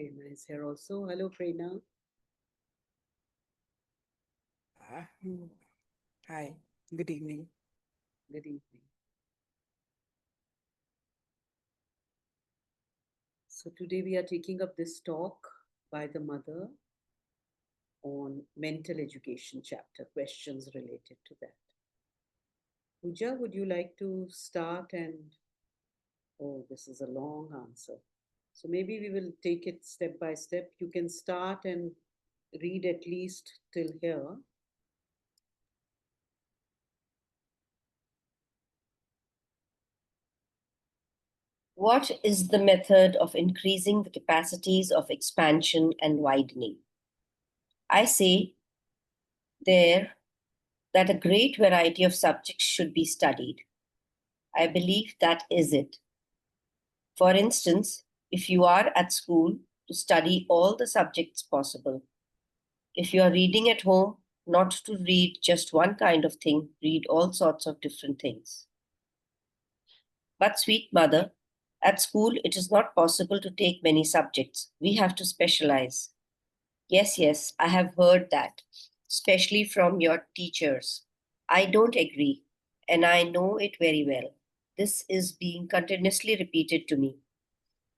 Prerna is here also. Hello, Prerna. Uh, Hi, good evening. Good evening. So today we are taking up this talk by the mother on mental education chapter, questions related to that. Pooja, would you like to start? And oh, this is a long answer. So maybe we will take it step by step. You can start and read at least till here. What is the method of increasing the capacities of expansion and widening? I say there that a great variety of subjects should be studied. I believe that is it. For instance, if you are at school, to study all the subjects possible. If you are reading at home, not to read just one kind of thing, read all sorts of different things. But, sweet mother, at school it is not possible to take many subjects. We have to specialize. Yes, yes, I have heard that, especially from your teachers. I don't agree, and I know it very well. This is being continuously repeated to me.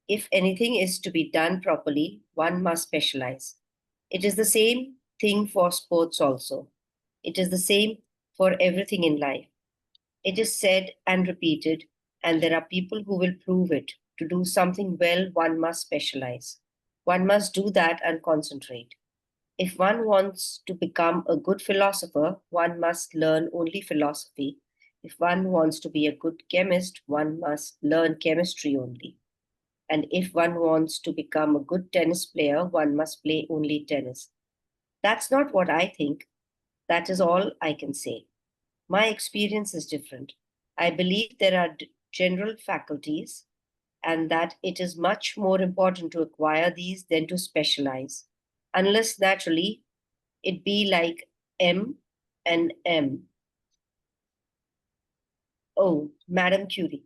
If anything is to be done properly, one must specialize. It is the same thing for sports also. It is the same for everything in life. It is said and repeated, and there are people who will prove it. To do something well, one must specialize. One must do that and concentrate. If one wants to become a good philosopher, one must learn only philosophy. If one wants to be a good chemist, one must learn chemistry only. And if one wants to become a good tennis player, one must play only tennis. That's not what I think. That is all I can say. My experience is different. I believe there are general faculties and that it is much more important to acquire these than to specialize, unless naturally it be like M and M. Oh, Madame Curie,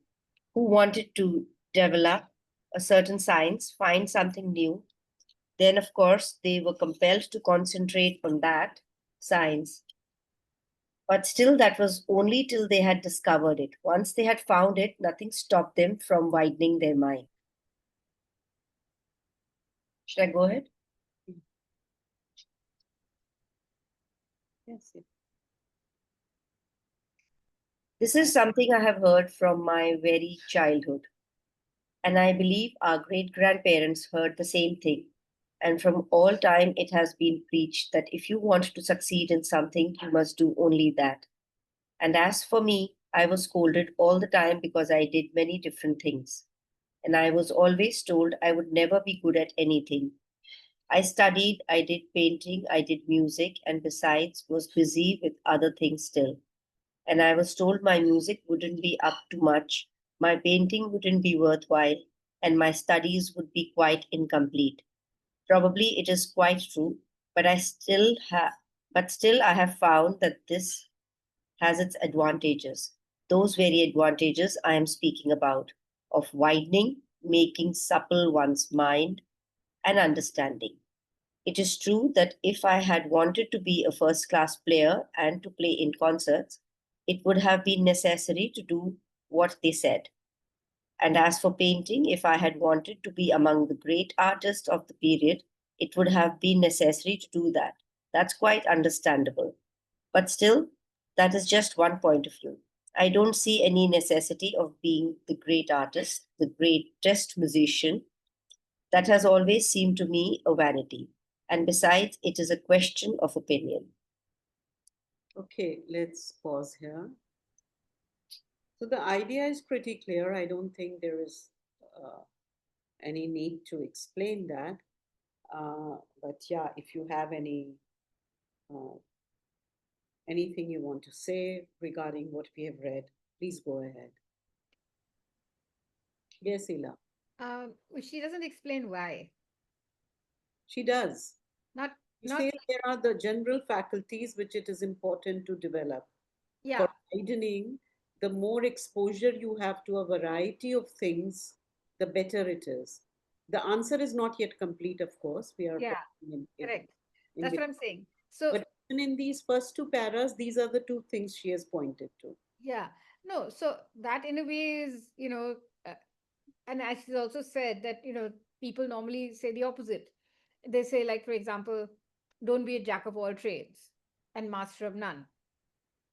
who wanted to develop a certain science, find something new. Then, of course, they were compelled to concentrate on that science. But still, that was only till they had discovered it. Once they had found it, nothing stopped them from widening their mind. Should I go ahead? Yes, yes. This is something I have heard from my very childhood. And I believe our great grandparents heard the same thing. And from all time, it has been preached that if you want to succeed in something, you must do only that. And as for me, I was scolded all the time because I did many different things. And I was always told I would never be good at anything. I studied, I did painting, I did music, and besides, was busy with other things still. And I was told my music wouldn't be up to much, my painting wouldn't be worthwhile, and my studies would be quite incomplete. Probably it is quite true, but still I have found that this has its advantages. Those very advantages I am speaking about of widening, making supple one's mind, and understanding. It is true that if I had wanted to be a first class player and to play in concerts, it would have been necessary to do what they said. And as for painting, if I had wanted to be among the great artists of the period, it would have been necessary to do that. That's quite understandable. But still, that is just one point of view. I don't see any necessity of being the great artist, the greatest musician. That has always seemed to me a vanity. And besides, it is a question of opinion. Okay, let's pause here. So the idea is pretty clear. I don't think there is uh, any need to explain that. But yeah, if you have uh, anything you want to say regarding what we have read, please go ahead. Yes, Ila. She doesn't explain why. She does. Not, She not, says there are the general faculties which it is important to develop. For yeah, widening, the more exposure you have to a variety of things, the better it is. The answer is not yet complete, of course. We are Yeah, correct. in That's what between. I'm saying. So, But even in these first two paras, these are the two things she has pointed to. yeah, no, so that in a way is, uh, and as she's also said that, people normally say the opposite. They say, like, for example, don't be a jack of all trades and master of none.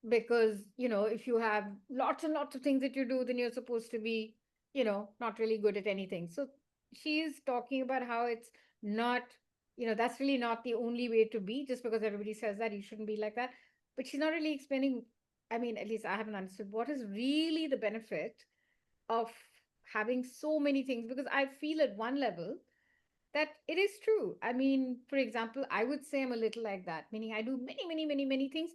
Because, if you have lots and lots of things that you do, then you're supposed to be, not really good at anything. So she's talking about how it's not, that's really not the only way to be. Just because everybody says that, you shouldn't be like that. But she's not really explaining, I mean, at least I haven't understood what is really the benefit of having so many things. Because I feel at one level that it is true. I mean, for example, I would say I'm a little like that, meaning I do many, many, many, many things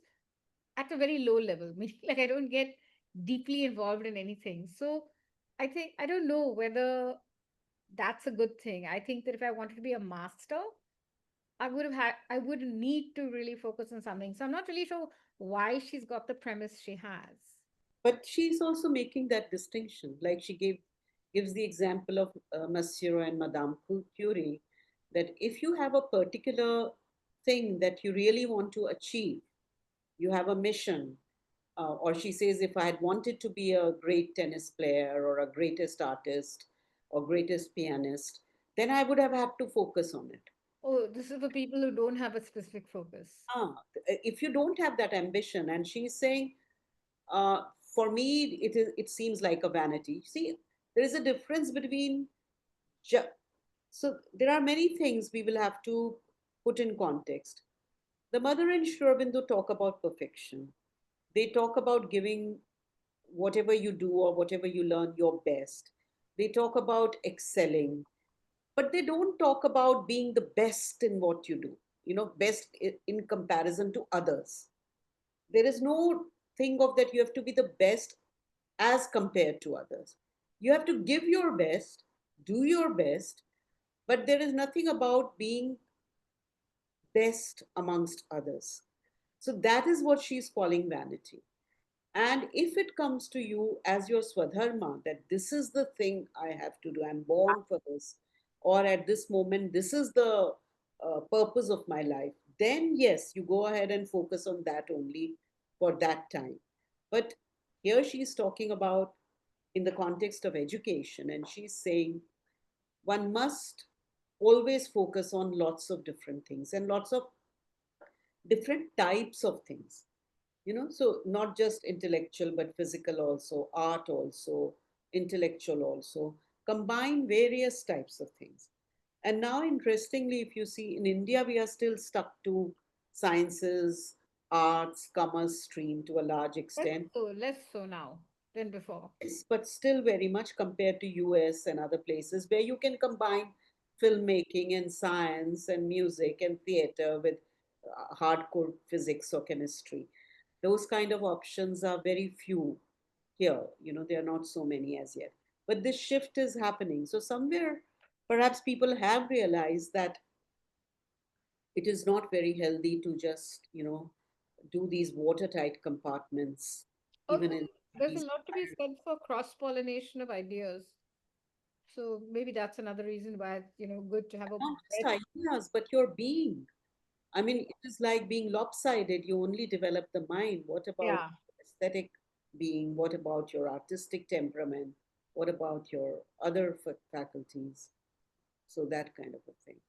at a very low level, meaning like I don't get deeply involved in anything. So I think, I don't know whether that's a good thing. I think that if I wanted to be a master, I would need to really focus on something. So I'm not really sure why she's got the premise she has. But she's also making that distinction. Like she gives the example of Monsieur and Madame Curie, that if you have a particular thing that you really want to achieve, you have a mission, or she says, if I had wanted to be a great tennis player or a greatest artist or greatest pianist, then I would have had to focus on it. Oh, this is for people who don't have a specific focus. If you don't have that ambition, and she's saying, uh, for me, it seems like a vanity. See, there is a difference between ju- so there are many things we will have to put in context. The mother and Sri Aurobindo talk about perfection. They talk about giving whatever you do or whatever you learn your best. They talk about excelling, but they don't talk about being the best in what you do, best in comparison to others. There is no thing of that you have to be the best as compared to others. You have to give your best, do your best, but there is nothing about being best amongst others. So that is what she's calling vanity. And if it comes to you as your swadharma, that this is the thing I have to do, I'm born for this, or at this moment, this is the purpose of my life, then yes, you go ahead and focus on that only for that time. But here she's talking about in the context of education, and she's saying one must always focus on lots of different things and lots of different types of things, so not just intellectual but physical also, art also, intellectual also, combine various types of things. And now interestingly, if you see, in India we are still stuck to sciences, arts, commerce stream to a large extent. Less so now than before. Yes, but still very much compared to US and other places where you can combine filmmaking and science and music and theater with hardcore physics or chemistry. Those kind of options are very few here. There are not so many as yet. But this shift is happening. So somewhere, perhaps people have realized that it is not very healthy to just, do these watertight compartments, even Also, in there's a these lot to be said for cross pollination of ideas. So maybe that's another reason why it's, good to have a not just breadth. ideas, but your being. I mean, it is like being lopsided. You only develop the mind. What about Yeah. aesthetic being? What about your artistic temperament? What about your other faculties? So that kind of a thing.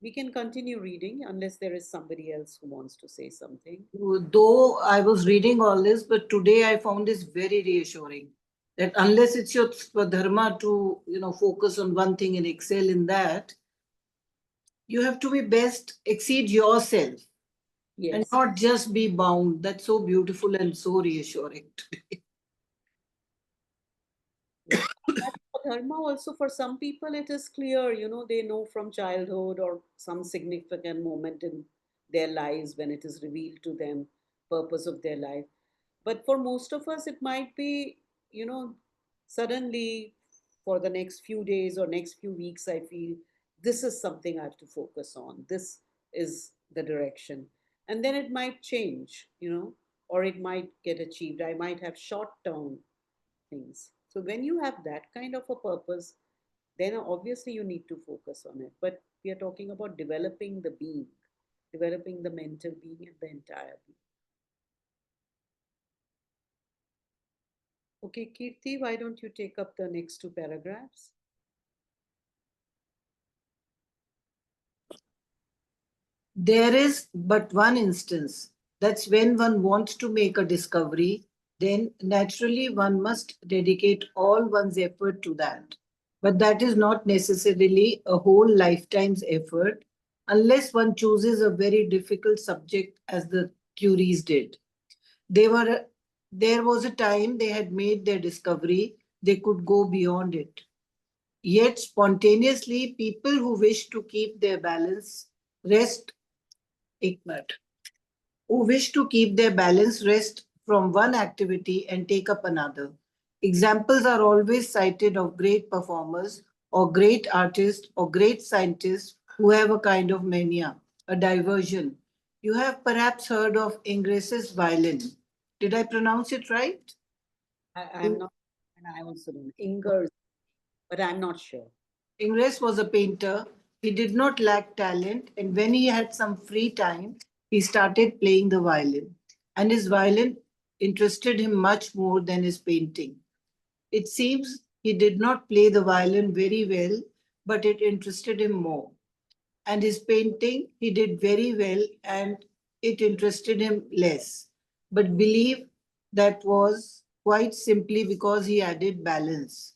We can continue reading unless there is somebody else who wants to say something. Though I was reading all this, but today I found this very reassuring that unless it's your dharma to, focus on one thing and excel in that, you have to be best, exceed yourself and Yes. not just be bound. That's so beautiful and so reassuring today. Yeah. That's for dharma also, for some people it is clear, they know from childhood or some significant moment in their lives when it is revealed to them, purpose of their life. But for most of us, it might be, suddenly for the next few days or next few weeks, I feel this is something I have to focus on. This is the direction. And then it might change, or it might get achieved. I might have short term things. So when you have that kind of a purpose, then obviously you need to focus on it. But we are talking about developing the being, developing the mental being and the entire being. Okay, Kirti, why don't you take up the next two paragraphs? There is but one instance. That's when one wants to make a discovery, then naturally one must dedicate all one's effort to that. But that is not necessarily a whole lifetime's effort unless one chooses a very difficult subject as the Curies did. They were there was a time they had made their discovery, they could go beyond it. Yet spontaneously, people who wish to keep their balance rest एक who wish to keep their balance rest from one activity and take up another. Examples are always cited of great performers or great artists or great scientists who have a kind of mania, a diversion. You have perhaps heard of Ingres's violin. Did I pronounce it right? I'm not, and I also don't know. Ingers, but I'm not sure. Ingres was a painter. He did not lack talent, and when he had some free time, he started playing the violin. And his violin interested him much more than his painting. It seems he did not play the violin very well, but it interested him more. And his painting he did very well, and it interested him less. But believe that was quite simply because he added balance.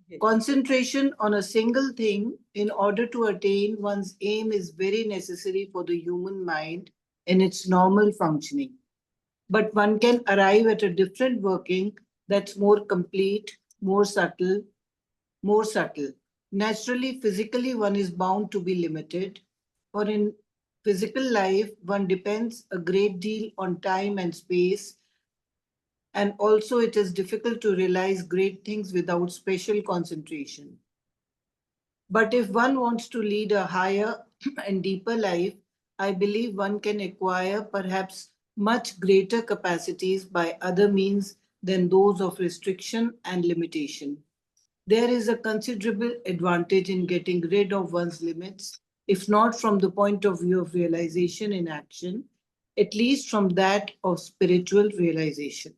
Yes. Concentration on a single thing in order to attain one's aim is very necessary for the human mind in its normal functioning. But one can arrive at a different working that's more complete, more subtle. Naturally, physically, one is bound to be limited, for in physical life, one depends a great deal on time and space, and also it is difficult to realize great things without special concentration. But if one wants to lead a higher and deeper life, I believe one can acquire perhaps much greater capacities by other means than those of restriction and limitation. There is a considerable advantage in getting rid of one's limits, if not from the point of view of realization in action, at least from that of spiritual realization.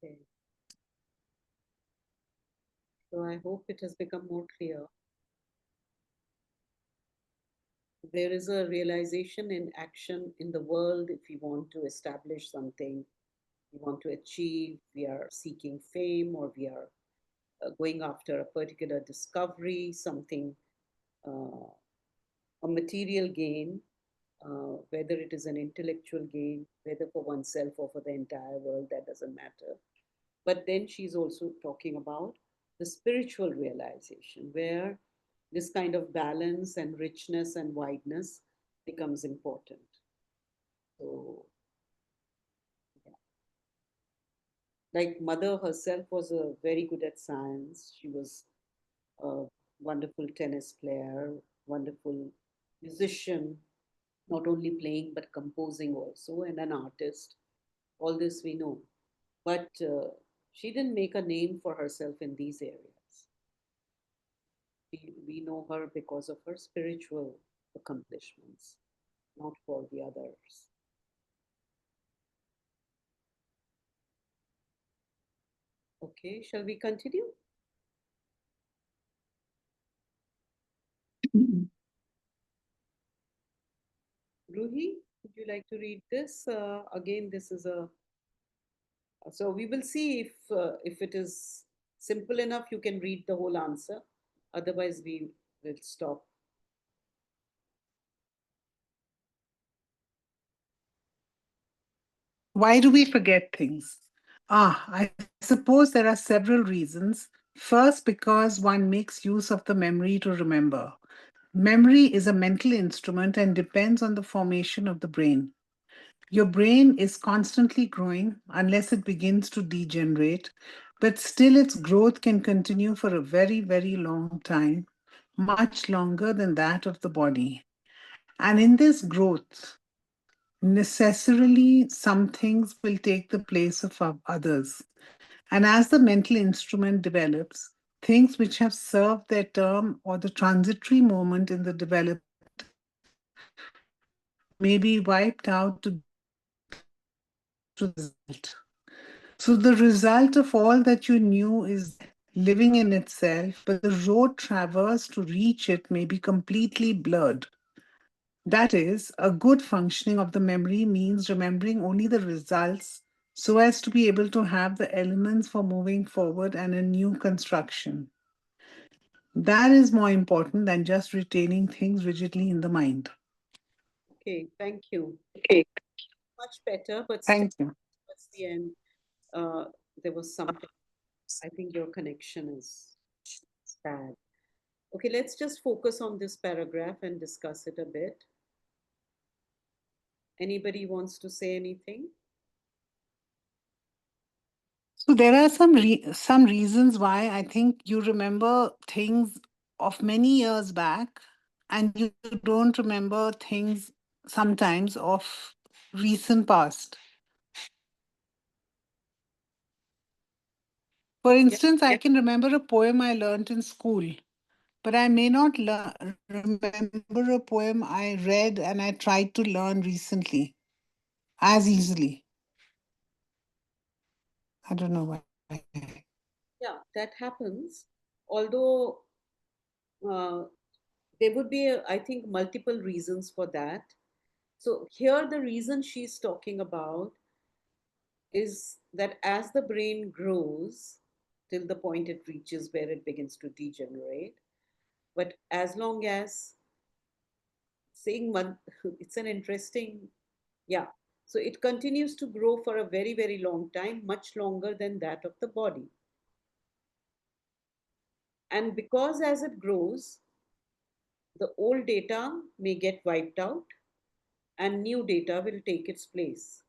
Okay. So I hope it has become more clear. There is a realization in action in the world. If we want to establish something, we want to achieve, we are seeking fame, or we are going after a particular discovery, something, a material gain, whether it is an intellectual gain, whether for oneself or for the entire world, that doesn't matter. But then she's also talking about the spiritual realization, where this kind of balance and richness and wideness becomes important. So, yeah. Like Mother herself was very good at science. She was a wonderful tennis player, wonderful musician, not only playing but composing also, and an artist. All this we know. But she didn't make a name for herself in these areas. We know her because of her spiritual accomplishments, not for the others. Okay, shall we continue? Ruhi, would you like to read this? Again, this is a. So we will see if it is simple enough, you can read the whole answer. Otherwise, we will stop. Why do we forget things? I suppose there are several reasons. First, because one makes use of the memory to remember. Memory is a mental instrument and depends on the formation of the brain. Your brain is constantly growing unless it begins to degenerate, but still its growth can continue for a very, very long time, much longer than that of the body. And in this growth, necessarily some things will take the place of others. And as the mental instrument develops, things which have served their term or the transitory moment in the development may be wiped out to the result. So the result of all that you knew is living in itself, but the road traversed to reach it may be completely blurred. That is, a good functioning of the memory means remembering only the results so as to be able to have the elements for moving forward and a new construction. That is more important than just retaining things rigidly in the mind. Okay, thank you. Okay. Much better, but still Thank you. towards the end, uh, there was something. I think your connection is bad. Okay, let's just focus on this paragraph and discuss it a bit. Anybody wants to say anything? So there are some reasons why I think you remember things of many years back and you don't remember things sometimes of recent past. For instance, I can remember a poem I learnt in school, but I may not remember a poem I read and I tried to learn recently as easily. I don't know why. Yeah, that happens. Although there would be, I think, multiple reasons for that. So here, the reason she's talking about is that as the brain grows till the point it reaches where it begins to degenerate, but as long as saying one, it's an interesting, yeah. So it continues to grow for a very, very long time, much longer than that of the body. And because as it grows, the old data may get wiped out and new data will take its place.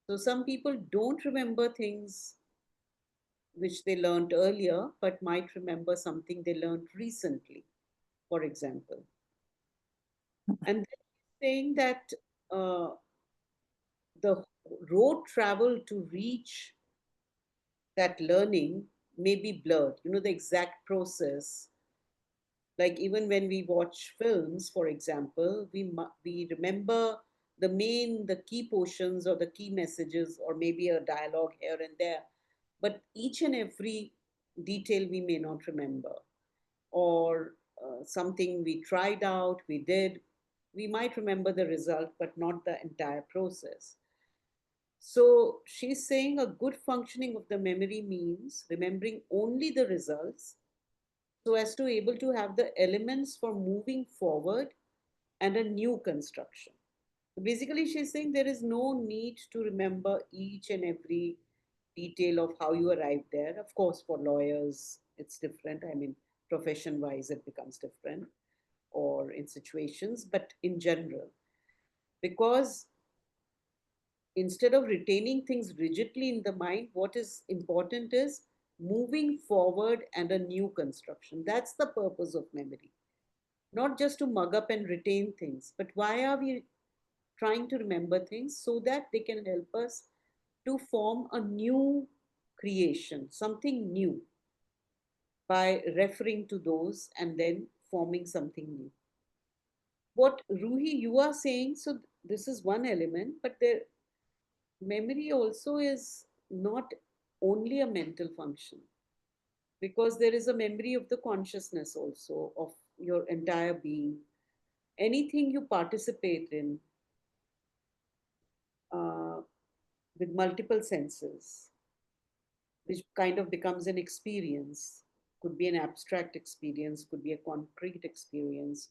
So some people don't remember things which they learned earlier, but might remember something they learned recently, for example. And saying that uh, the road travel to reach that learning may be blurred, the exact process. Like even when we watch films, for example, we remember the key portions or the key messages, or maybe a dialogue here and there, but each and every detail we may not remember, or something we tried out, we did, we might remember the result, but not the entire process. So she's saying a good functioning of the memory means remembering only the results so as to able to have the elements for moving forward and a new construction. Basically, she's saying there is no need to remember each and every detail of how you arrived there. Of course, for lawyers, it's different. I mean, profession wise, it becomes different, or in situations, but in general, because instead of retaining things rigidly in the mind, what is important is moving forward and a new construction. That's the purpose of memory. Not just to mug up and retain things, but why are we trying to remember things? So that they can help us to form a new creation, something new, by referring to those and then forming something new. What Ruhi you are saying, so this is one element, but the memory also is not only a mental function, because there is a memory of the consciousness also of your entire being. Anything you participate in uh, with multiple senses, which kind of becomes an experience, could be an abstract experience, could be a concrete experience.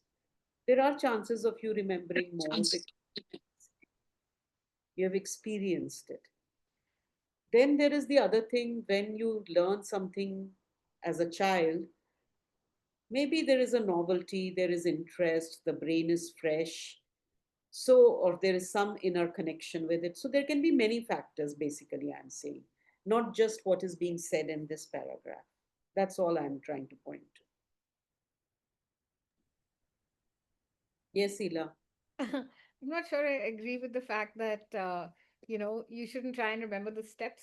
There are chances of you remembering more because you have experienced it. Then there is the other thing, when you learn something as a child, maybe there is a novelty, there is interest, the brain is fresh. So, or there is some inner connection with it. So, there can be many factors, basically, I'm saying, not just what is being said in this paragraph. That's all I'm trying to point to. Yes, Ila. I'm not sure I agree with the fact that you shouldn't try and remember the steps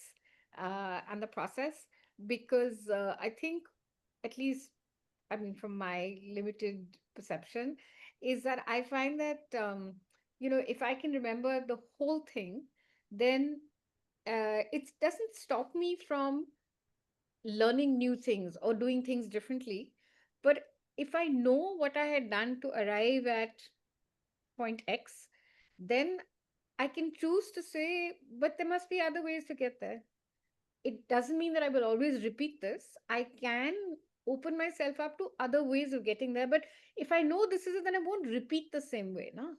and the process, because I think at least, I mean, from my limited perception, is that I find that, if I can remember the whole thing, then it doesn't stop me from learning new things or doing things differently. But if I know what I had done to arrive at point X, then I can choose to say, but there must be other ways to get there. It doesn't mean that I will always repeat this. I can open myself up to other ways of getting there. But if I know this is it, then I won't repeat the same way, no?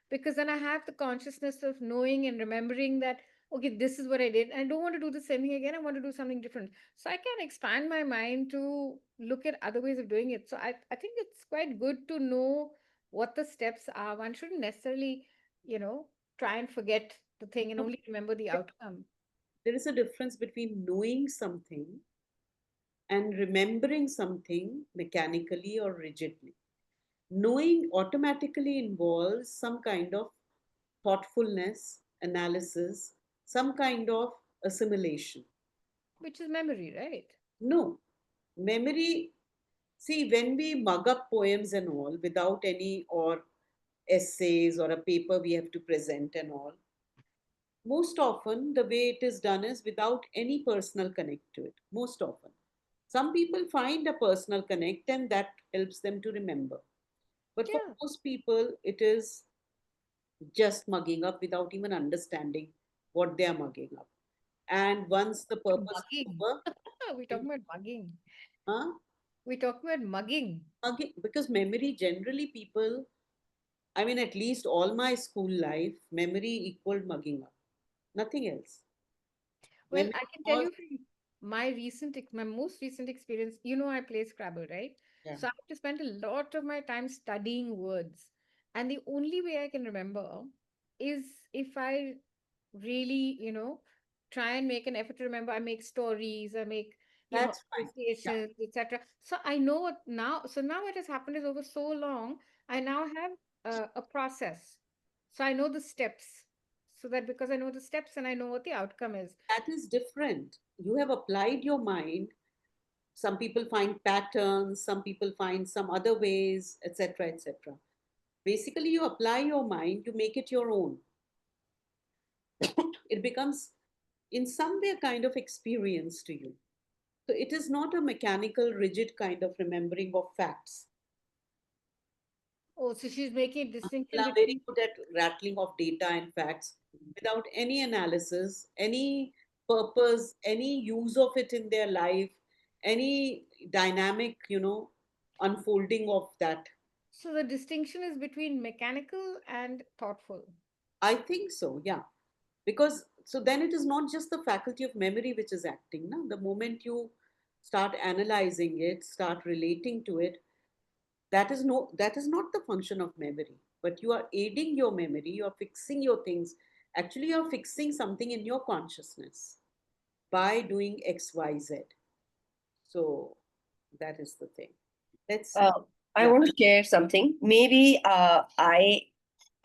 Because then I have the consciousness of knowing and remembering that, okay, this is what I did. And I don't want to do the same thing again. I want to do something different. So I can expand my mind to look at other ways of doing it. So I think it's quite good to know what the steps are. One shouldn't necessarily, try and forget the thing and only remember the outcome. There is a difference between knowing something and remembering something mechanically or rigidly. Knowing automatically involves some kind of thoughtfulness, analysis, some kind of assimilation. Which is memory, right? No, memory, see, when we mug up poems and all without any, or essays or a paper we have to present and all, most often the way it is done is without any personal connect to it. Most often. Some people find a personal connect and that helps them to remember. But for Yeah. most people, it is just mugging up without even understanding what they are mugging up. And once the purpose is Mugging. over, We're talking about mugging. huh? We're talking about mugging. Mugging, because memory generally people, I mean, at least all my school life, memory equaled mugging up. Nothing else. Well, Memory I can tell was, you from my most recent experience, I play Scrabble, right? yeah, So I have to spend a lot of my time studying words. And the only way I can remember is if I really, try and make an effort to remember. I make stories, I make, that's fine. Yeah. associations, etc. So I know what now. So now what has happened is over so long, I now have a process. So I know the steps. So that because I know the steps and I know what the outcome is. That is different. You have applied your mind. Some people find patterns, some people find some other ways, etc., etc. Basically, you apply your mind, you make it your own. It becomes, in some way, a kind of experience to you. So it is not a mechanical, rigid kind of remembering of facts. Oh, so she's making a People distinction are very between. good at rattling off data and facts without any analysis, any purpose, any use of it in their life, any dynamic, unfolding of that. So the distinction is between mechanical and thoughtful. I think so, yeah. Because so then it is not just the faculty of memory which is acting. No? The moment you start analyzing it, start relating to it, that is not the function of memory. But you are aiding your memory, you are fixing your things. Actually, you are fixing something in your consciousness by doing XYZ. So that is the thing. Let's see. Uh, I Yeah. want to share something. Maybe I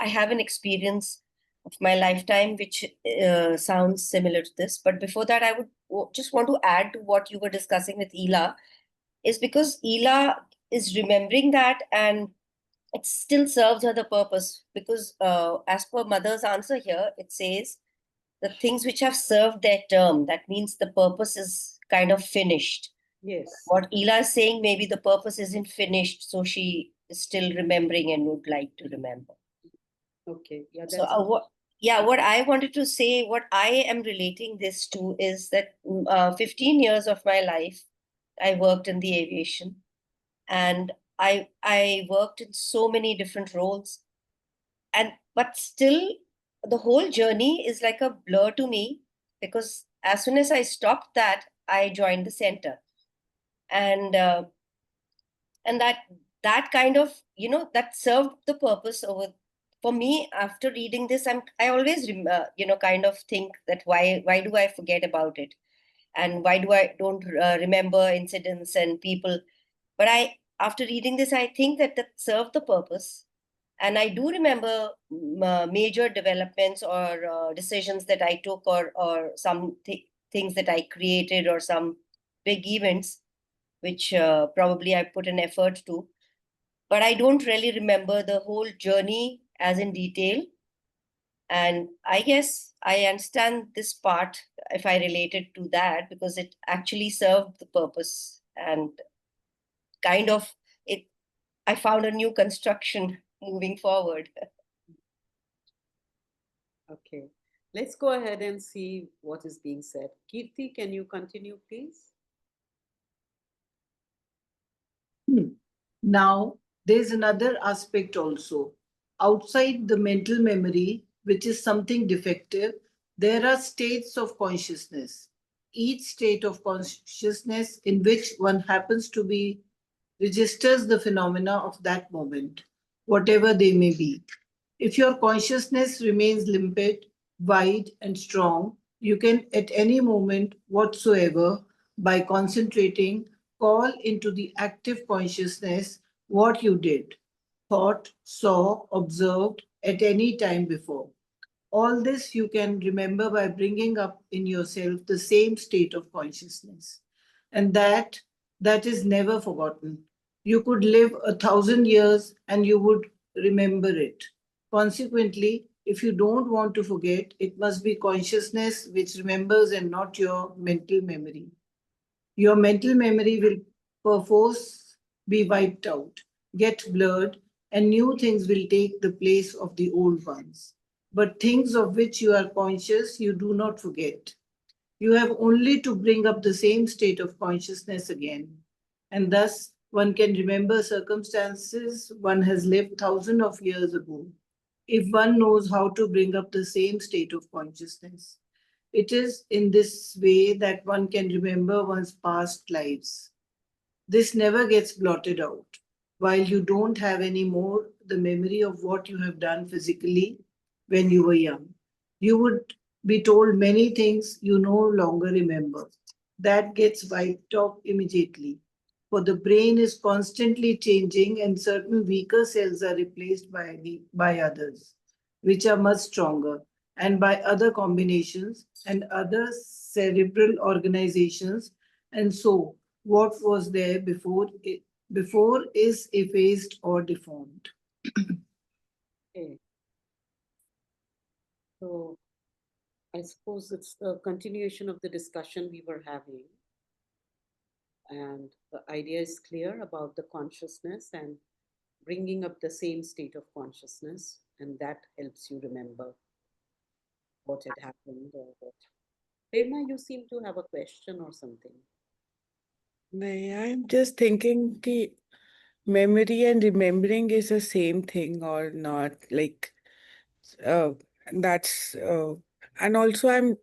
have an experience of my lifetime which sounds similar to this. But before that, I would just want to add to what you were discussing with Ela, is because Ela is remembering that and it still serves her the purpose. Because as per mother's answer here, it says the things which have served their term, that means the purpose is kind of finished. Yes. What Ela is saying, maybe the purpose isn't finished, so she is still remembering and would like to remember. Okay. Yeah, So, that's what I wanted to say, what I am relating this to is that 15 years of my life, I worked in the aviation, and I worked in so many different roles, and but still, the whole journey is like a blur to me because as soon as I stopped that, I joined the center, and that kind of that served the purpose over for me. After reading this, I always kind of think that why do I forget about it, and why do I don't remember incidents and people. But I after reading this, I think that served the purpose, and I do remember major developments or decisions that I took, or some things that I created, or some big events. which probably I put an effort to. But I don't really remember the whole journey as in detail. And I guess I understand this part if I relate it to that, because it actually served the purpose and kind of it. I found a new construction moving forward. Okay, let's go ahead and see what is being said. Kirti, can you continue, please? Now, there's another aspect also. Outside the mental memory, which is something defective, there are states of consciousness. Each state of consciousness in which one happens to be registers the phenomena of that moment, whatever they may be. If your consciousness remains limpid, wide, and strong, you can at any moment whatsoever, by concentrating, call into the active consciousness what you did, thought, saw, observed at any time before. All this you can remember by bringing up in yourself the same state of consciousness. And that is never forgotten. You could live 1,000 years and you would remember it. Consequently, if you don't want to forget, it must be consciousness which remembers and not your mental memory. Your mental memory will perforce be wiped out, get blurred, and new things will take the place of the old ones. But things of which you are conscious, you do not forget. You have only to bring up the same state of consciousness again. And thus, one can remember circumstances one has lived thousands of years ago, if one knows how to bring up the same state of consciousness. It is in this way that one can remember one's past lives. This never gets blotted out. While you don't have any more the memory of what you have done physically when you were young, you would be told many things you no longer remember. That gets wiped off immediately. For the brain is constantly changing and certain weaker cells are replaced by others, which are much stronger, and by other combinations and other cerebral organizations. And so what was there before is effaced or deformed. Okay. So I suppose it's the continuation of the discussion we were having. And the idea is clear about the consciousness and bringing up the same state of consciousness. And that helps you remember what had happened or what. Prerna, you seem to have a question or something. I'm just thinking the memory and remembering is the same thing or not. Like, uh, that's and also I'm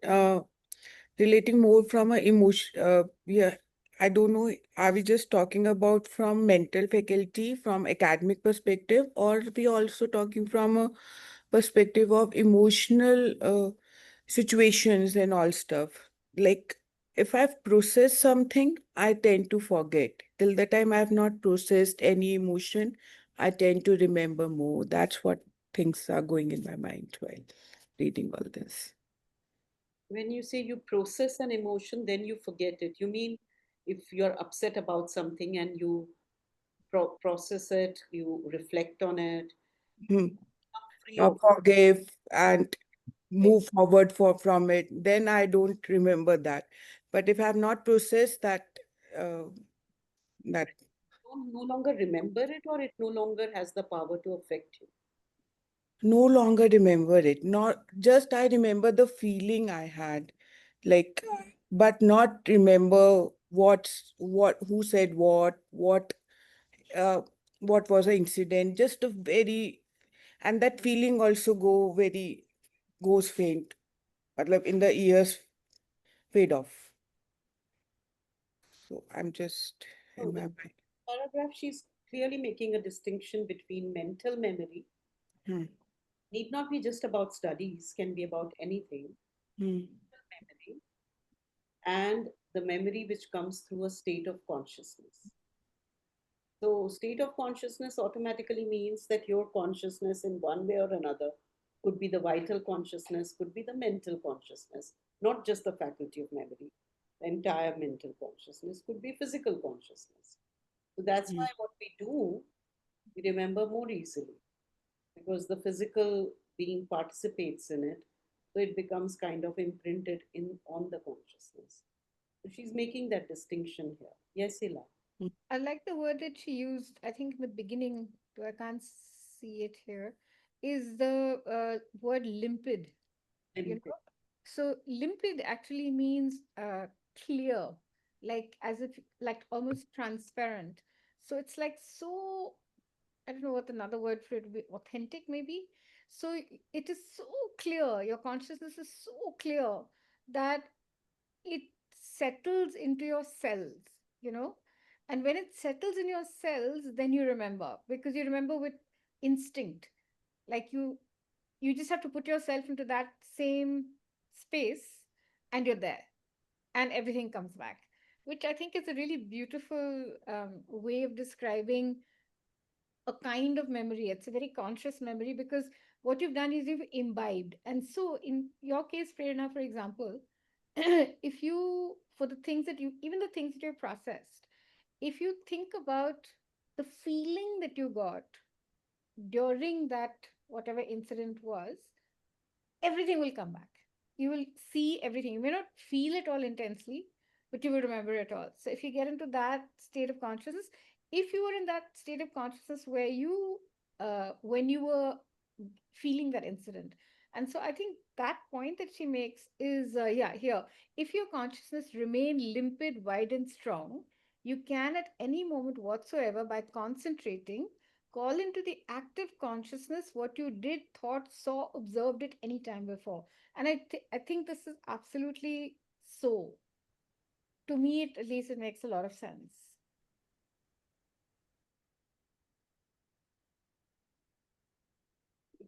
relating more from a emotion. Yeah, I don't know. Are we just talking about from mental faculty, from academic perspective, or we also talking from a perspective of emotional situations and all stuff? Like, if I've processed something, I tend to forget. Till the time I've not processed any emotion, I tend to remember more. That's what things are going in my mind while reading all this. When you say you process an emotion, then you forget it. You mean if you're upset about something and you process it, you reflect on it, Hmm. free of Forgive and move forward from it, then I don't remember that. But if I have not processed that, uh, that no longer remember it, or it no longer has the power to affect you. no longer remember it. Not just I remember the feeling I had, like, but not remember who said uh, what was the incident. Just a very, and that feeling also goes faint, matlab in the ears fade off. So I'm just So in my in mind. paragraph, she's clearly making a distinction between mental memory, Hmm. need not be just about studies, can be about anything, Hmm. memory, and the memory which comes through a state of consciousness. So, state of consciousness automatically means that your consciousness, in one way or another, could be the vital consciousness, could be the mental consciousness, not just the faculty of memory. entire mental consciousness, could be physical consciousness. So that's why what we do, we remember more easily because the physical being participates in it. So it becomes kind of imprinted in on the consciousness. So she's making that distinction here. Yes, Ila. I like the word that she used, I think in the beginning, though I can't see it here, is the word limpid. You Limpid. know, so limpid actually means clear, like as if like almost transparent. So it's like so, I don't know what another word for it would be, authentic maybe. So it is so clear, your consciousness is so clear that it settles into your cells, you know. And when it settles in your cells, then you remember, because you remember with instinct. Like you just have to put yourself into that same space and you're there, and everything comes back, which I think is a really beautiful way of describing a kind of memory. It's a very conscious memory because what you've done is you've imbibed. And so, in your case, Prerna, for example, if you, for the things that you, even the things that you've processed, if you think about the feeling that you got during that, whatever incident was, everything will come back. You will see everything. You may not feel it all intensely, but you will remember it all. So if you get into that state of consciousness, if you were in that state of consciousness where you, when you were feeling that incident, and so I think that point that she makes is, yeah, here, if your consciousness remain limpid, wide, and strong, you can at any moment whatsoever, by concentrating, call into the active consciousness what you did, thought, saw, observed it any time before. And I think this is absolutely so. To me, at least, it makes a lot of sense.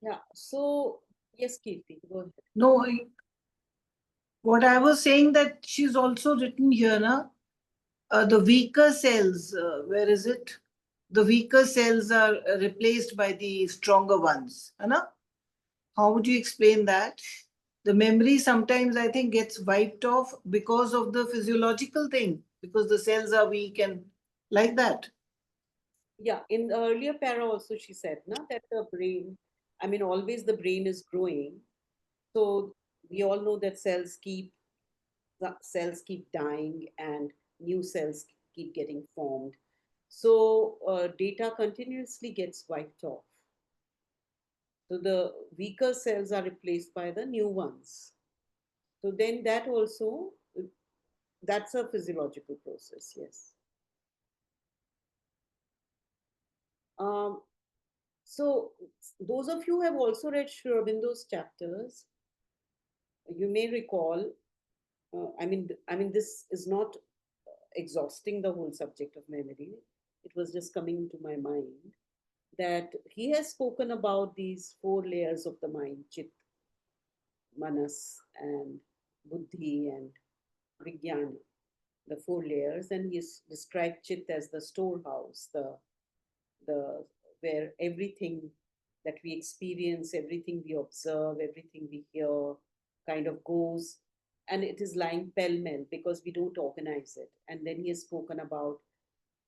Yeah. So yes, Kirti, go ahead. No, what I was saying that she's also written here, na, the weaker cells, where is it? The weaker cells are replaced by the stronger ones. है ना? How would you explain that? The memory sometimes I think gets wiped off because of the physiological thing, because the cells are weak and like that. Yeah, in the earlier para also she said na, that the brain, I mean, always the brain is growing. So we all know that cells keep dying and new cells keep getting formed. So data continuously gets wiped off. So the weaker cells are replaced by the new ones. So then that also, that's a physiological process, yes. Um, so those of you who have also read Sri Aurobindo's chapters, you may recall, this is not exhausting the whole subject of memory. It was just coming into my mind that he has spoken about these four layers of the mind: Chit, Manas, and Buddhi, and Vijnana, the four layers. And he's described Chit as the storehouse, the where everything that we experience, everything we observe, everything we hear kind of goes, and it is lying pell-mell because we don't organize it. And then he has spoken about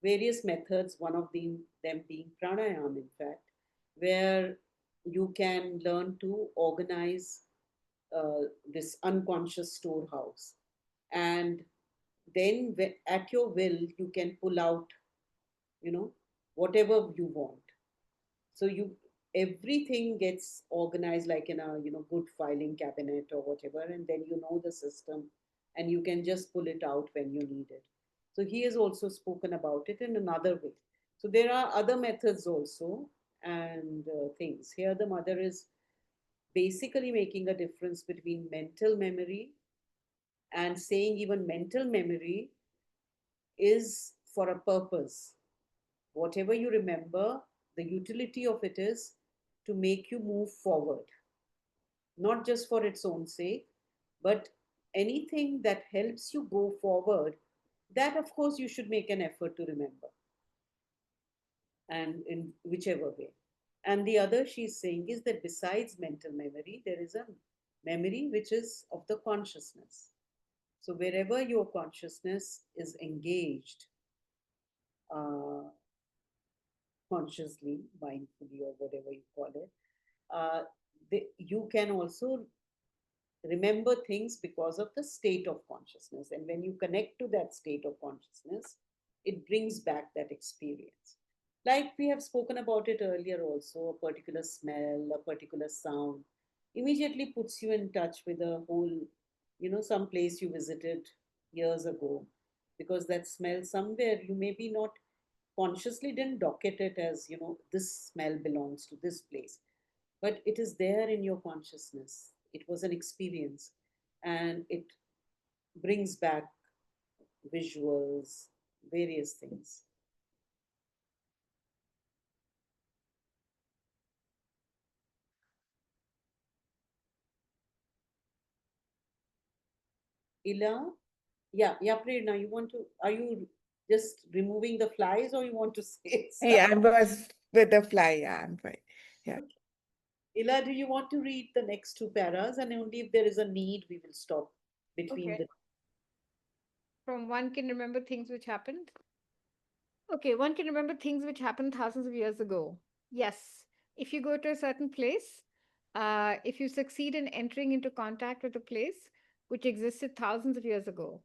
various methods, one of them being pranayam, in fact, where you can learn to organize this unconscious storehouse. And then at your will, you can pull out, whatever you want. So everything gets organized like in a good filing cabinet or whatever, and then you know the system, and you can just pull it out when you need it. So he has also spoken about it in another way. So there are other methods also, and things here. The mother is basically making a difference between mental memory and saying even mental memory is for a purpose. Whatever you remember, the utility of it is to make you move forward, not just for its own sake, but anything that helps you go forward, that of course you should make an effort to remember, and in whichever way. And the other she's saying is that besides mental memory, there is a memory which is of the consciousness. So wherever your consciousness is engaged, consciously, mindfully, or whatever you call it, you can also remember things because of the state of consciousness. And when you connect to that state of consciousness, it brings back that experience. Like we have spoken about it earlier also, a particular smell, a particular sound immediately puts you in touch with a whole, some place you visited years ago. Because that smell somewhere, you maybe not consciously didn't docket it as, this smell belongs to this place, but it is there in your consciousness. It was an experience, and it brings back visuals, various things. Ila, yeah, Prerna, are you just removing the flies or you want to say Yeah, I something? was with the fly. Yeah, I'm fine. Yeah. Ila, do you want to read the next two paras? And only if there is a need, we will stop between Okay. the. From one can remember things which happened. Okay, one can remember things which happened thousands of years ago. Yes, if you go to a certain place, if you succeed in entering into contact with a place which existed thousands of years ago,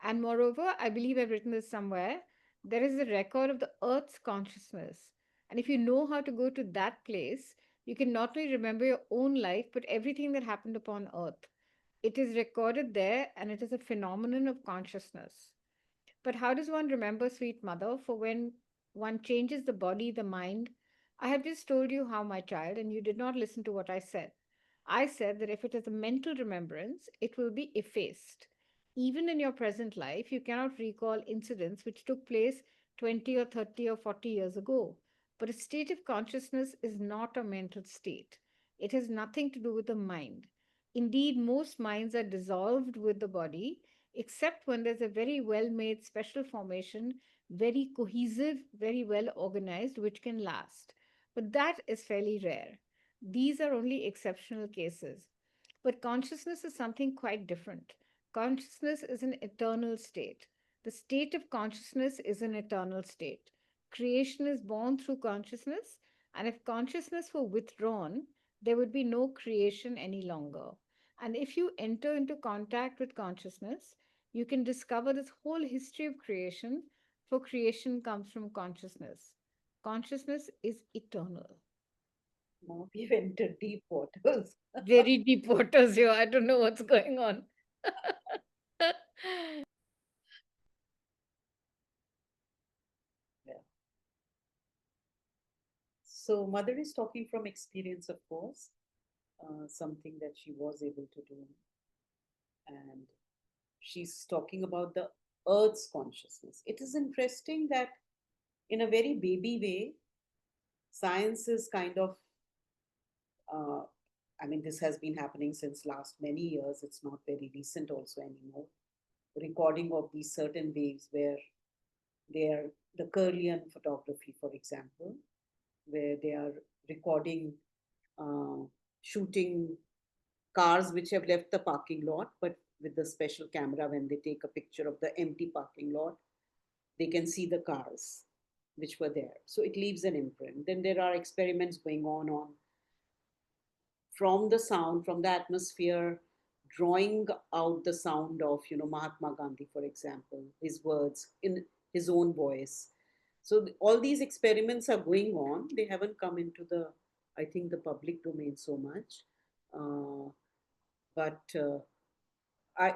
and moreover, I believe I've written this somewhere, there is a record of the Earth's consciousness. And if you know how to go to that place, you can not only remember your own life, but everything that happened upon Earth. It is recorded there, and it is a phenomenon of consciousness. But how does one remember, sweet mother? For when one changes the body, the mind, I have just told you how, my child, and you did not listen to what I said. I said that if it is a mental remembrance, it will be effaced. Even in your present life, you cannot recall incidents which took place 20 or 30 or 40 years ago. But a state of consciousness is not a mental state. It has nothing to do with the mind. Indeed, most minds are dissolved with the body, except when there's a very well made special formation, very cohesive, very well organized, which can last. But that is fairly rare. These are only exceptional cases. But consciousness is something quite different. Consciousness is an eternal state. The state of consciousness is an eternal state. Creation is born through consciousness, and if consciousness were withdrawn, there would be no creation any longer. And if you enter into contact with consciousness, you can discover this whole history of creation, for creation comes from consciousness. Consciousness is eternal. Now we've entered deep waters. Very deep waters here. I don't know what's going on. Yeah. So, mother is talking from experience, of course, something that she was able to do. And she's talking about the earth's consciousness. It is interesting that, in a very baby way, science is kind of, uh, I mean, this has been happening since last many years. It's not very recent also anymore. Recording of these certain waves where they are the Kirlian photography, for example, where they are recording, uh, shooting cars which have left the parking lot, but with the special camera, when they take a picture of the empty parking lot, they can see the cars which were there. So it leaves an imprint. Then there are experiments going on from the sound, from the atmosphere, drawing out the sound of, Mahatma Gandhi, for example, his words in his own voice. So all these experiments are going on. They haven't come into the, I think, the public domain so much. But I,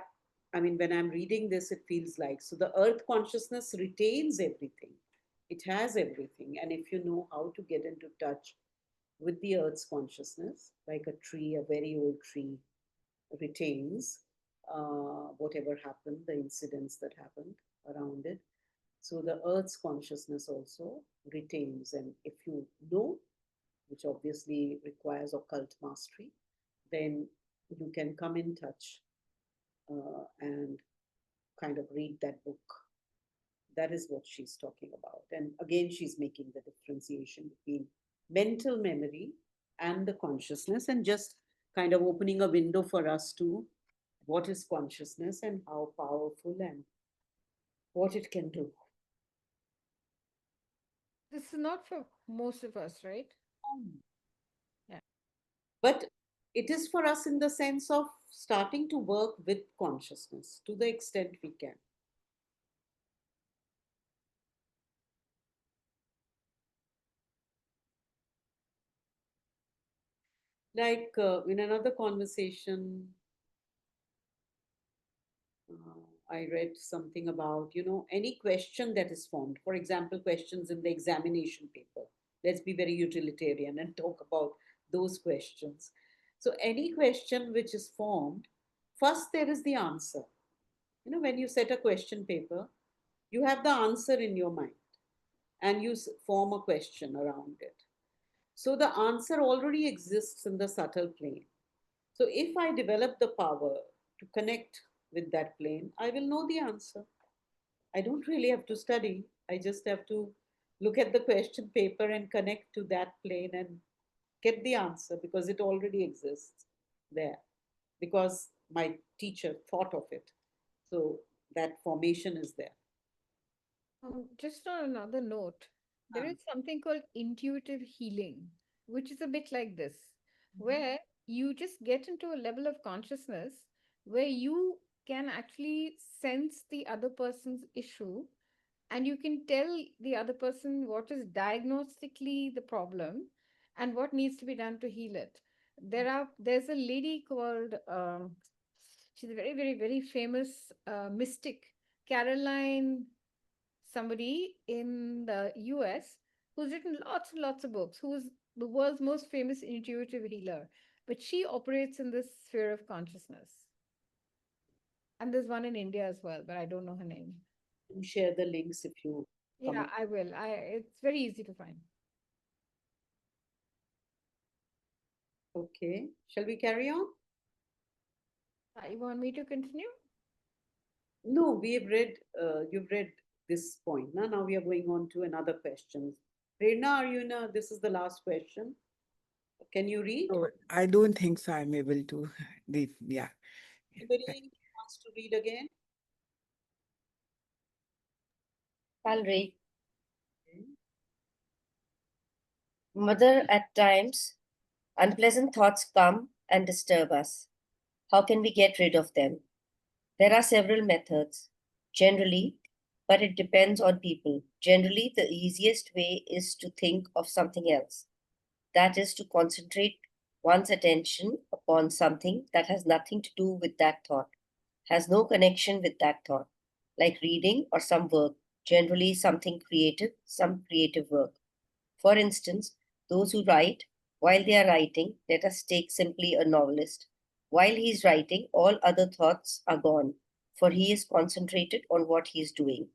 I mean, when I'm reading this, it feels like, so the earth consciousness retains everything. It has everything. And if you know how to get into touch with the earth's consciousness, like a tree, a very old tree retains whatever happened, the incidents that happened around it. So the earth's consciousness also retains. And if you know, which obviously requires occult mastery, then you can come in touch and kind of read that book. That is what she's talking about. And again, she's making the differentiation between mental memory and the consciousness, and just kind of opening a window for us to what is consciousness and how powerful and what it can do. This is not for most of us, right? Yeah. But it is for us in the sense of starting to work with consciousness to the extent we can. Like in another conversation, I read something about, any question that is formed. For example, questions in the examination paper. Let's be very utilitarian and talk about those questions. So, any question which is formed, first there is the answer. When you set a question paper, you have the answer in your mind and you form a question around it. So, the answer already exists in the subtle plane. So, if I develop the power to connect with that plane, I will know the answer. I don't really have to study. I just have to look at the question paper and connect to that plane and get the answer because it already exists there, because my teacher thought of it. So that formation is there. Just on another note, there is something called intuitive healing, which is a bit like this, where you just get into a level of consciousness where you can actually sense the other person's issue and you can tell the other person what is diagnostically the problem and what needs to be done to heal it. There's a lady called she's a very, very, very famous mystic, Caroline somebody in the US who's written lots and lots of books, who's the world's most famous intuitive healer. But she operates in this sphere of consciousness. And there's one in India as well, but I don't know her name. Do share the links if you come. Yeah, I will. It's very easy to find. Okay. Shall we carry on? You want me to continue? No, we have read, you've read this point. Now we are going on to another question. Prerna, are you in this is the last question. Can you read? So I don't think so. I'm able to read. Yeah. Anybody wants to read again? I'll read. Mother, at times, unpleasant thoughts come and disturb us. How can we get rid of them? There are several methods. Generally, but it depends on people. Generally, the easiest way is to think of something else. That is to concentrate one's attention upon something that has nothing to do with that thought, has no connection with that thought, like reading or some work, generally something creative, some creative work. For instance, those who write, while they are writing, let us take simply a novelist. While he is writing, all other thoughts are gone, for he is concentrated on what he is doing.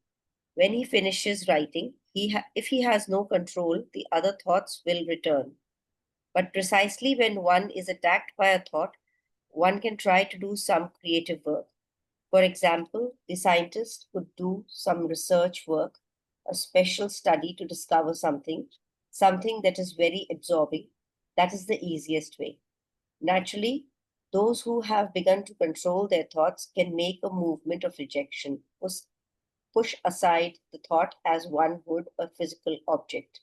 When he finishes writing, if he has no control, the other thoughts will return. But precisely when one is attacked by a thought, one can try to do some creative work. For example, the scientist could do some research work, a special study to discover something that is very absorbing. That is the easiest way. Naturally, those who have begun to control their thoughts can make a movement of rejection, push aside the thought as one would a physical object.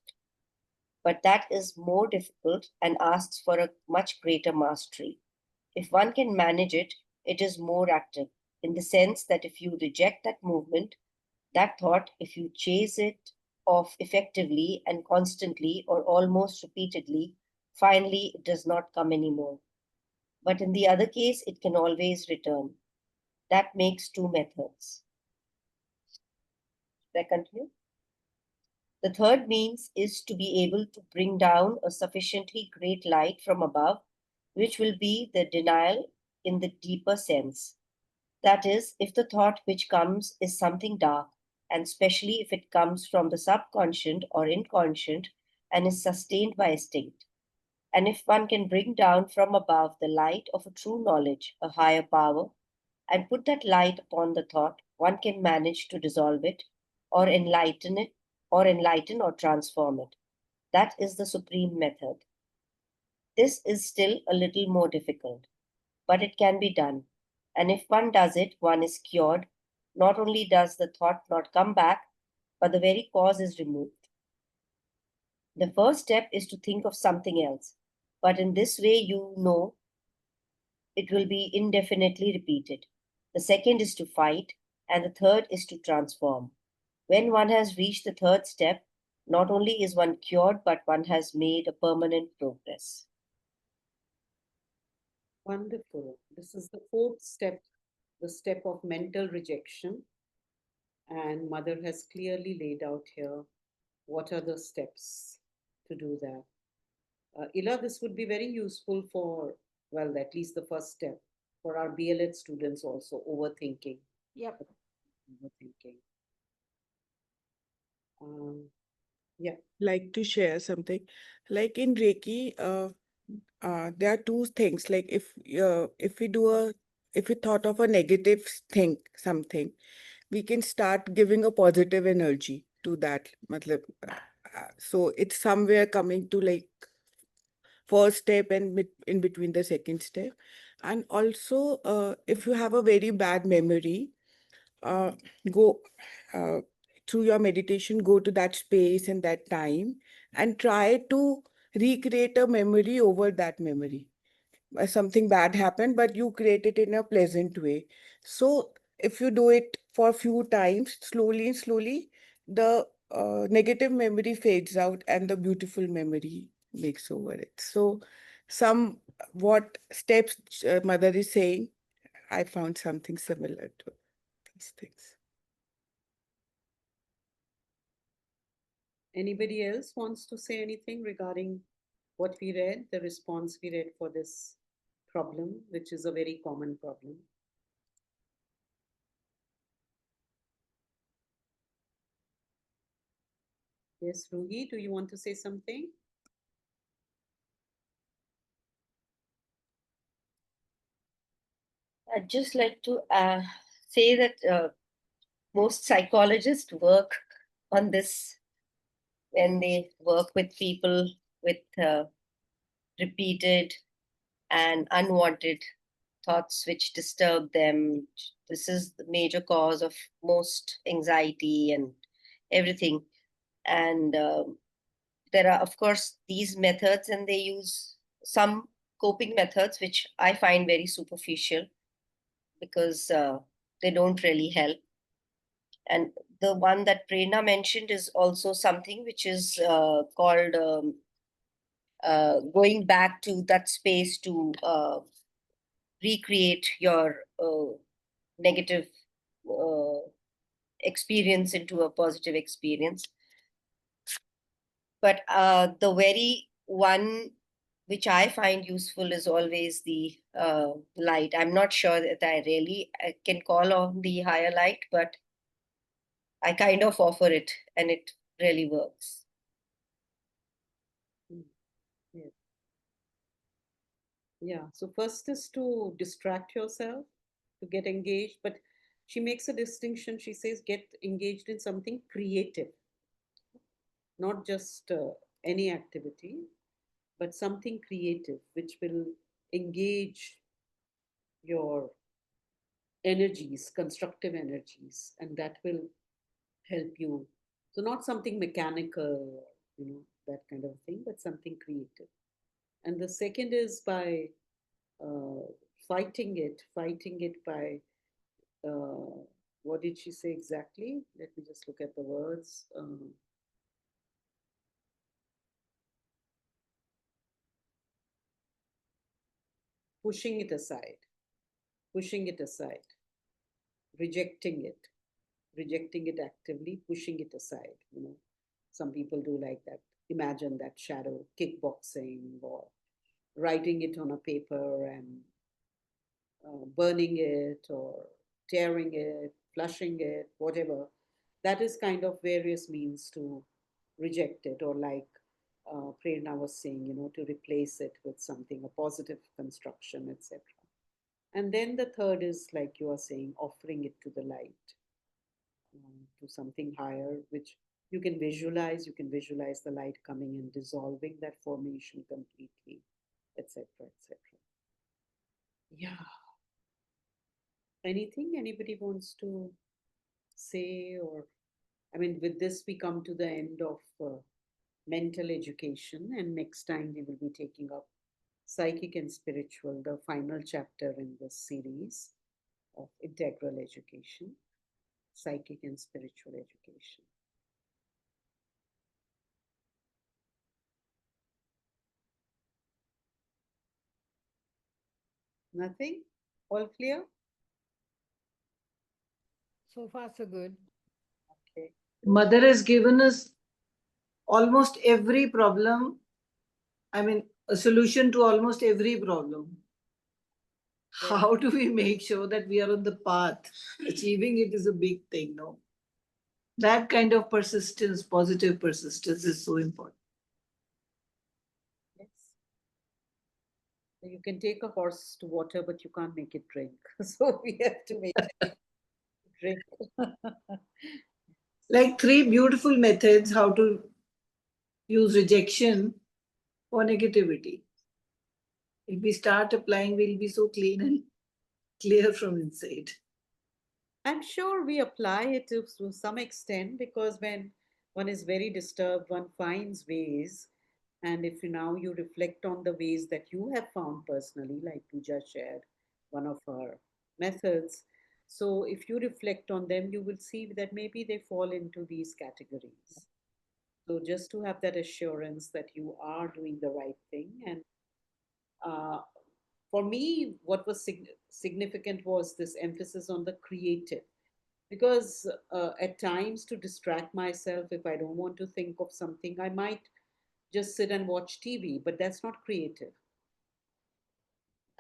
But that is more difficult and asks for a much greater mastery. If one can manage it, it is more active, in the sense that if you reject that movement, that thought, if you chase it off effectively and constantly or almost repeatedly, finally it does not come anymore. But in the other case, it can always return. That makes two methods. Should I continue? The third means is to be able to bring down a sufficiently great light from above, which will be the denial in the deeper sense. That is, if the thought which comes is something dark, and especially if it comes from the subconscious or inconscient and is sustained by instinct. And if one can bring down from above the light of a true knowledge, a higher power, and put that light upon the thought, one can manage to dissolve it, or enlighten or transform it. That is the supreme method. This is still a little more difficult, but it can be done. And if one does it, one is cured. Not only does the thought not come back, but the very cause is removed. The first step is to think of something else, but in this way, you know it will be indefinitely repeated. The second is to fight, and the third is to transform. When one has reached the third step, not only is one cured, but one has made a permanent progress. Wonderful. This is the fourth step, the step of mental rejection. And Mother has clearly laid out here what are the steps to do that. Ila, this would be very useful for, well, at least the first step for our BLED students also, overthinking. Yep. Overthinking. Yeah. Like to share something. Like in Reiki, there are two things. Like if we thought of a negative thing, something, we can start giving a positive energy to that. Matlab, so it's somewhere coming to like first step and in between the second step. And also, if you have a very bad memory, uh, go uh, through your meditation, go to that space and that time and try to recreate a memory over that memory. Something bad happened, but you create it in a pleasant way. So if you do it for a few times, slowly and slowly, the negative memory fades out and the beautiful memory makes over it. So some what steps Mother is saying, I found something similar to these things. Anybody else wants to say anything regarding what we read, the response we read for this problem, which is a very common problem? Yes, Ruhi, do you want to say something? I'd just like to say that most psychologists work on this when they work with people with repeated and unwanted thoughts which disturb them. This is the major cause of most anxiety and everything. And there are, of course, these methods, and they use some coping methods which I find very superficial because they don't really help. And the one that Prerna mentioned is also something which is called going back to that space to recreate your negative uh, experience into a positive experience. But the very one which I find useful is always the light. I'm not sure that I can call on the higher light, but I kind of offer it and it really works. Yeah. Yeah. So first is to distract yourself, to get engaged. But she makes a distinction. She says, get engaged in something creative, not just any activity, but something creative, which will engage your energies, constructive energies, and that will help you. So not something mechanical, that kind of thing, but something creative. And the second is by uh, fighting it by, what did she say exactly? Let me just look at the words. Pushing it aside, pushing it aside, rejecting it, rejecting it actively, pushing it aside. Some people do like that. Imagine that shadow kickboxing or writing it on a paper and burning it or tearing it, flushing it, whatever. That is kind of various means to reject it, or like Prerna was saying, to replace it with something, a positive construction, etc. And then the third is, like you are saying, offering it to the light, to something higher, which you can visualize. You can visualize the light coming and dissolving that formation completely, etc., etc. Yeah. Anything anybody wants to say? Or, I mean, with this, we come to the end of mental education, and next time we will be taking up psychic and spiritual, the final chapter in this series of integral education, psychic and spiritual education. Nothing? All clear? So far, so good. Okay. Mother has given us almost every problem. I mean, a solution to almost every problem. Very How do we make sure that we are on the path? Achieving it is a big thing, no? That kind of persistence, positive persistence, is so important. Yes. You can take a horse to water, but you can't make it drink. So we have to make it drink. Like 3 beautiful methods how to use rejection for negativity. If we start applying, we'll be so clean and clear from inside. I'm sure we apply it to some extent, because when one is very disturbed, one finds ways. And if now you reflect on the ways that you have found personally, like Pooja shared one of her methods. So if you reflect on them, you will see that maybe they fall into these categories. So just to have that assurance that you are doing the right thing. And uh, for me, what was significant was this emphasis on the creative, because at times, to distract myself, if I don't want to think of something, I might just sit and watch TV, but that's not creative.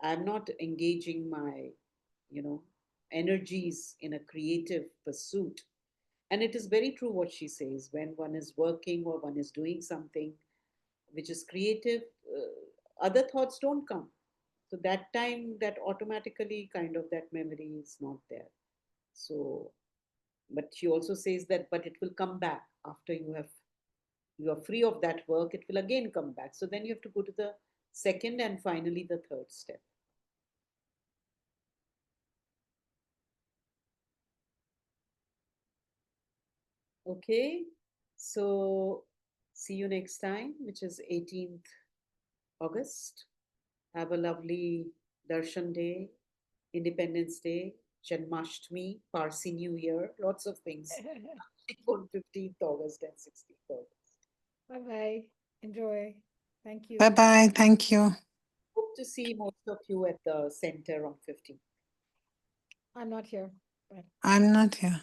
I'm not engaging my, you know, energies in a creative pursuit. And it is very true what she says: when one is working or one is doing something which is creative, other thoughts don't come. So that time, that automatically kind of that memory is not there. So, but she also says that, but it will come back after you are free of that work, it will again come back. So then you have to go to the second and finally the third step. Okay, so see you next time, which is 18th August. Have a lovely Darshan Day, Independence Day, Janmashtami, Parsi New Year, lots of things on 15th August and 16th August. Bye bye. Enjoy. Thank you. Bye bye. Thank you. Hope to see most of you at the center on 15th. I'm not here. Bye. I'm not here.